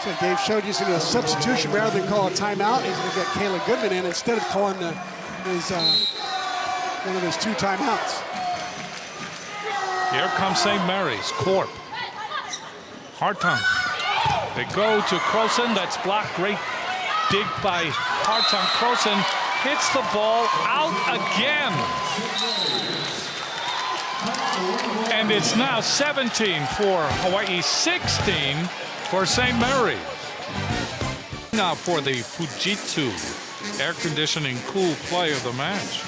So Dave showed using a substitution rather than call a timeout. He's going to get Kayla Goodman in instead of calling one of his 2 timeouts. Here comes St. Mary's. Corp. Hartung. They go to Croson. That's blocked. Great dig by Hartung. Croson hits the ball out again. And it's now 17 for Hawaii, 16 for St. Mary's. Now for the Fujitsu air conditioning cool play of the match.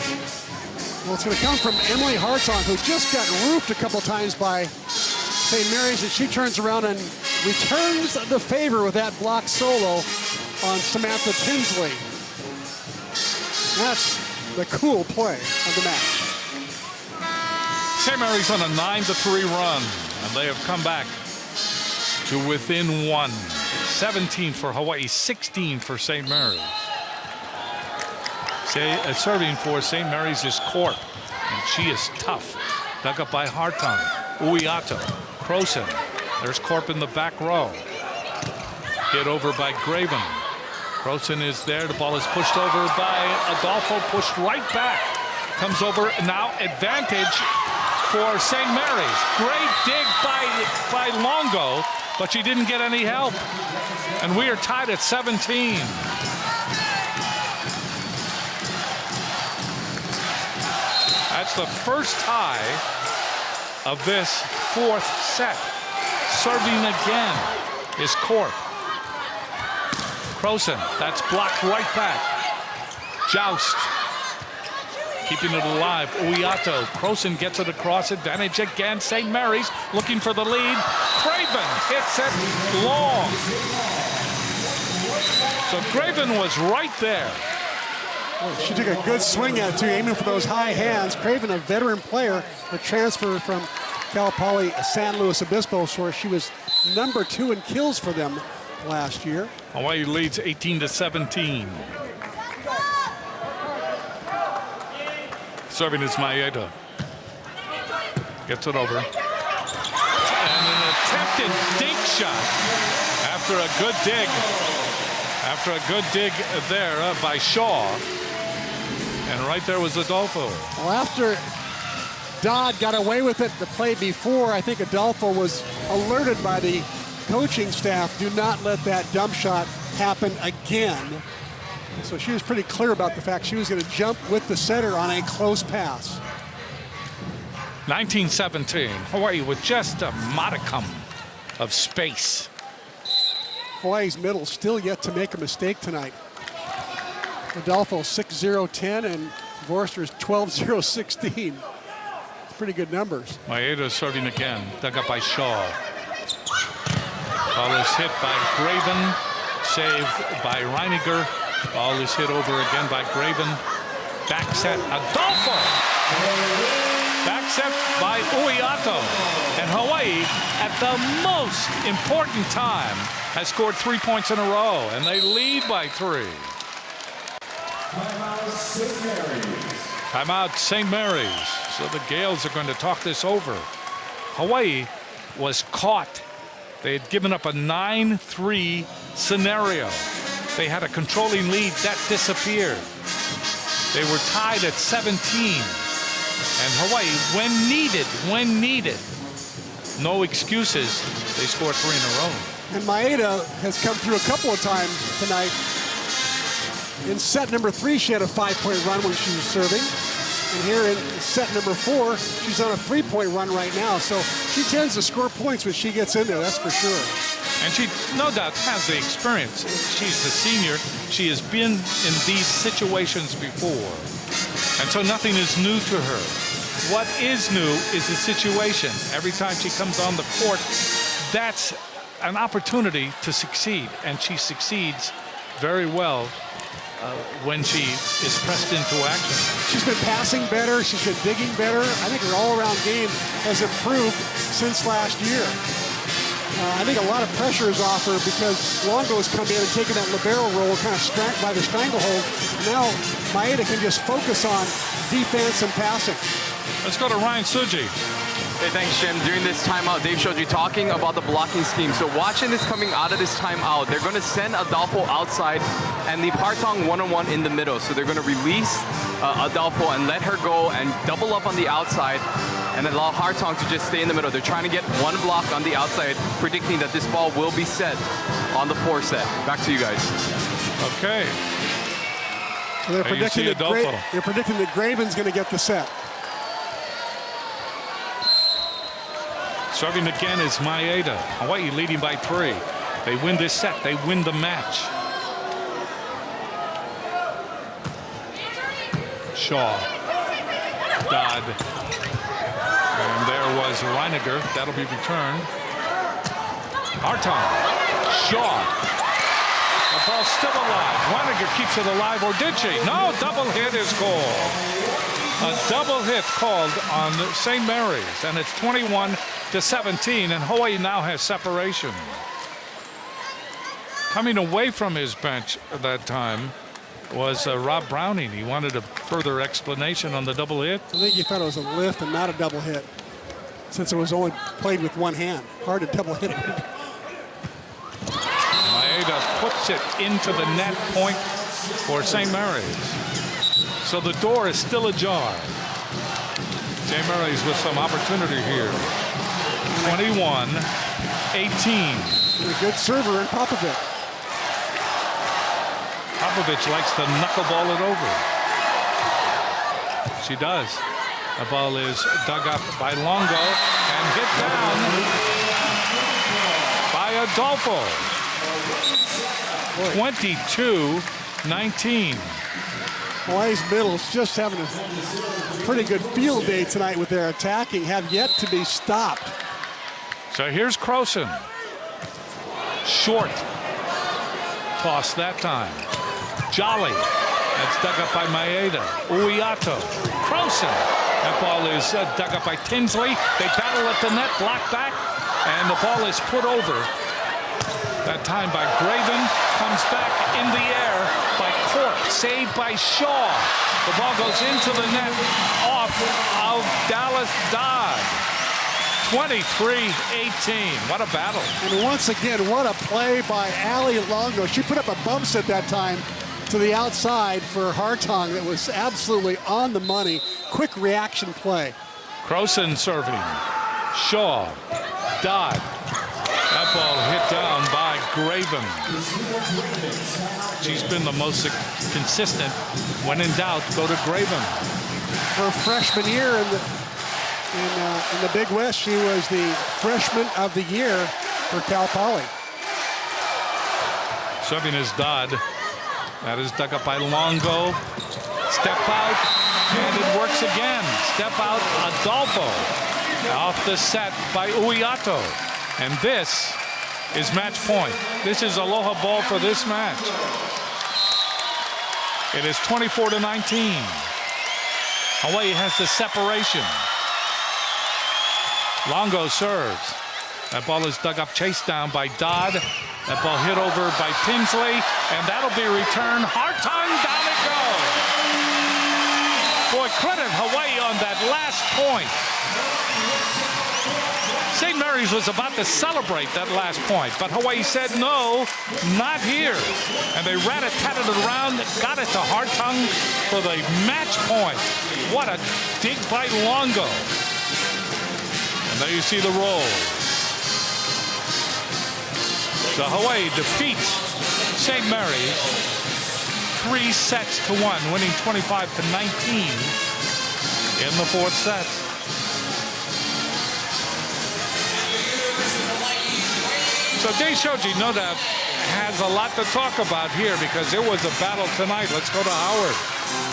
Well, it's going to come from Emily Hartung, who just got roofed a couple times by St. Mary's, and she turns around and returns the favor with that block solo on Samantha Tinsley. That's the cool play of the match. St. Mary's on a 9-3 run, and they have come back to within 1. 17 for Hawaii, 16 for St. Mary's. Serving for St. Mary's is Corp, and she is tough. Dug up by Hartung. Uiato, Croson. There's Corp in the back row. Hit over by Graven. Croson is there. The ball is pushed over by Adolfo, pushed right back. Comes over now, advantage for St. Mary's. Great dig by Longo, but she didn't get any help. And we are tied at 17. That's the first tie of this 4th set. Serving again is Corp. Croson, that's blocked right back. Joust. Keeping it alive. Uiato. Croson gets it across. Advantage again. St. Mary's looking for the lead. Craven hits it long. So Craven was right there. Well, she took a good swing at it, too, aiming for those high hands. Craven, a veteran player, a transfer from Cal Poly San Luis Obispo, where she was number 2 in kills for them last year. Hawaii leads 18-17. Serving is Maeda. Gets it over. And an attempted dink shot after a good dig. After a good dig there by Shaw. And right there was Adolfo. Well, after Dodd got away with it the play before, I think Adolfo was alerted by the coaching staff, do not let that dump shot happen again. So she was pretty clear about the fact she was going to jump with the setter on a close pass. 19-17, Hawaii with just a modicum of space. Hawaii's middle still yet to make a mistake tonight. Adolfo 6-0-10 and Vorster is 12-0-16. Pretty good numbers. Maeda serving again, dug up by Shaw. Ball is hit by Graven, saved by Reiniger. Ball is hit over again by Graven. Back set, Adolfo! Back set by Uiato. And Hawaii, at the most important time, has scored 3 points in a row, and they lead by 3. Timeout St. Mary's. So the Gales are going to talk this over. Hawaii was caught. They had given up a 9-3 scenario. They had a controlling lead that disappeared. They were tied at 17. And Hawaii, when needed, no excuses, they scored 3 in a row. And Maeda has come through a couple of times tonight. In set number 3, she had a 5-point run when she was serving. And here in set number 4, she's on a 3-point run right now. So she tends to score points when she gets in there, that's for sure. And she, no doubt, has the experience. She's the senior. She has been in these situations before. And so nothing is new to her. What is new is the situation. Every time she comes on the court, that's an opportunity to succeed. And she succeeds very well when she is pressed into action. She's been passing better. She's been digging better. I think her all-around game has improved since last year. I think a lot of pressure is off her because Longo's come in and taken that libero role kind of by the stranglehold. Now Maeda can just focus on defense and passing. Let's go to Ryan Suji. Hey, thanks, Jim. During this timeout, Dave showed you talking about the blocking scheme. So watching this coming out of this timeout, they're going to send Adolfo outside and leave Hartong one-on-one in the middle. So they're going to release Adolfo and let her go and double up on the outside and allow Hartong to just stay in the middle. They're trying to get one block on the outside, predicting that this ball will be set on the 4 set. Back to you guys. Okay. So they're predicting that Graven's going to get the set. Serving again is Maeda. Hawaii leading by 3. They win this set. They win the match. Shaw. Dodd. And there was Reiniger. That'll be returned. Hartong. Shaw. The ball's still alive. Reiniger keeps it alive, or did she? No, double hit is called. A double hit called on St. Mary's, and it's 21-17, and Hawaii now has separation. Coming away from his bench at that time was Rob Browning. He wanted a further explanation on the double hit. I think he thought it was a lift and not a double hit, since it was only played with one hand. Hard to double hit it. Maeda puts it into the net point for St. Mary's. So the door is still ajar. St. Mary's with some opportunity here. 21-18. A good server in Popovich. Popovich likes to knuckleball it over. She does. The ball is dug up by Longo and hit down by Adolfo. 22-19. Hawaii's middle's just having a pretty good field day tonight with their attacking, have yet to be stopped. So here's Croson. Short. Toss that time. Jolly. That's dug up by Maeda. Uiato. Croson. That ball is dug up by Tinsley. They battle at the net, block back, and the ball is put over. That time by Graven, comes back in the air by Corp, saved by Shaw. The ball goes into the net, off of Dallas Dodd. 23-18. What a battle. And once again, what a play by Ali Longo. She put up a bump set that time to the outside for Hartong that was absolutely on the money. Quick reaction play. Croson serving. Shaw. Dodd. That ball hit down by Graven. She's been the most consistent. When in doubt, go to Graven. Her freshman year in the Big West, she was the freshman of the year for Cal Poly. Serving is Dodd. That is dug up by Longo. Step out, and it works again. Step out, Adolfo. Off the set by Uiato. And this is match point. This is aloha ball for this match. It is 24-19. Hawaii has the separation. Longo serves. That ball is dug up, chased down by Dodd. That ball hit over by Tinsley, and that'll be returned. Hartong, down it goes. Boy, credit Hawaii on that last point. St. Mary's was about to celebrate that last point, but Hawaii said no, not here. And they rat-a-tatted it around, got it to Hartong for the match point. What a dig by Longo. And there you see the roll. So Hawaii defeats St. Mary's 3-1, winning 25-19 in the 4th set. So Dave Shoji, no doubt, has a lot to talk about here because it was a battle tonight. Let's go to Howard.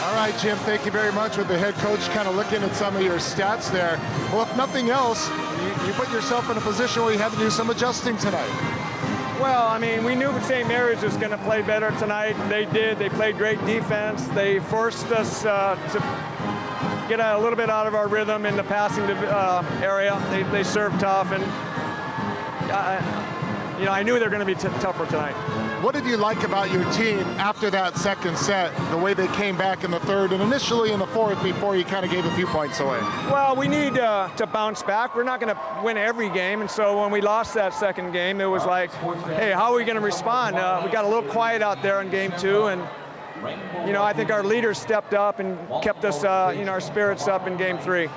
All right, Jim, thank you very much. With the head coach kind of looking at some of your stats there. Well, if nothing else, you put yourself in a position where you had to do some adjusting tonight. Well, I mean, we knew St. Mary's was going to play better tonight. They did. They played great defense. They forced us to get a little bit out of our rhythm in the passing area. They served tough, and you know, I knew they were going to be tougher tonight. What did you like about your team after that second set, the way they came back in the third and initially in the fourth before you kind of gave a few points away? Well, we need to bounce back. We're not going to win every game, and so when we lost that second game, it was like, hey, how are we going to respond? We got a little quiet out there in game two, and you know, I think our leaders stepped up and kept us, you know, our spirits up in game three.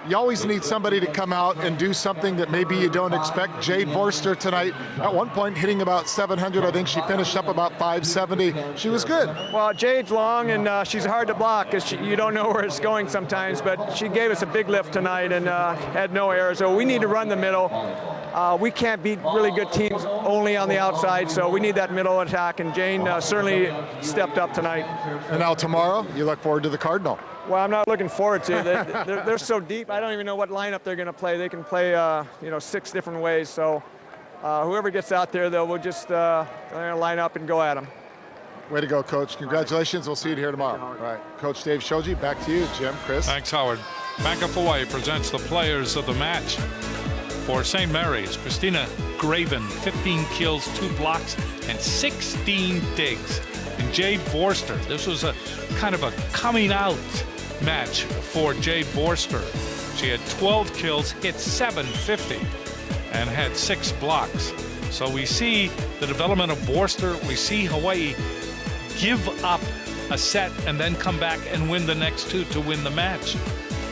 You always need somebody to come out and do something that maybe you don't expect. Jade Vorster tonight, at one point hitting about 700. I think she finished up about 570. She was good. Well, Jade's long, and she's hard to block because you don't know where it's going sometimes, but she gave us a big lift tonight and had no errors. So we need to run the middle. We can't beat really good teams only on the outside, so we need that middle attack, and Jane certainly stepped up tonight. And now tomorrow, you look forward to the Cardinal. Well, I'm not looking forward to it. They're so deep. I don't even know what lineup they're going to play. They can play, you know, 6 different ways. So whoever gets out there, we'll just line up and go at them. Way to go, Coach. Congratulations. We'll see you here tomorrow. All right. Coach Dave Shoji, back to you. Jim, Chris. Thanks, Howard. Bank of Hawaii presents the players of the match. For St. Mary's, Christina Graven, 15 kills, 2 blocks, and 16 digs. And Jade Vorster, this was a kind of a coming out match for Jade Vorster. She had 12 kills, hit 750, and had 6 blocks. So we see the development of Vorster. We see Hawaii give up a set and then come back and win the next 2 to win the match.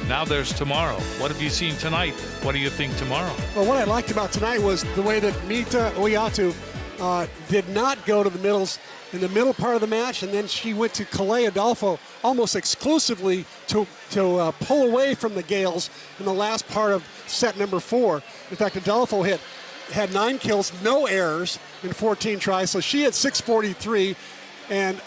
Now there's tomorrow. What have you seen tonight? What do you think tomorrow? Well, what I liked about tonight was the way that Mita Oyatu did not go to the middles in the middle part of the match, and then she went to Kalei Adolfo almost exclusively to pull away from the Gales in the last part of set number 4. In fact, Adolfo had 9 kills, no errors in 14 tries, so she had 643, and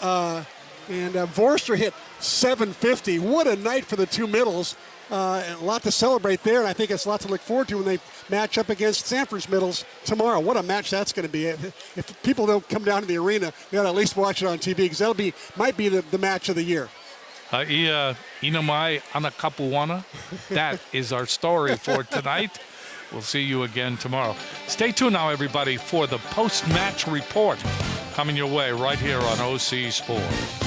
Vorster hit 750. What a night for the 2 middles. A lot to celebrate there, and I think it's a lot to look forward to when they match up against Sanford's middles tomorrow. What a match that's going to be. If people don't come down to the arena, they ought to at least watch it on TV, because that'll might be the match of the year. Inamai Anakapuana. That is our story for tonight. We'll see you again tomorrow. Stay tuned now, everybody, for the post-match report coming your way right here on OC Sports.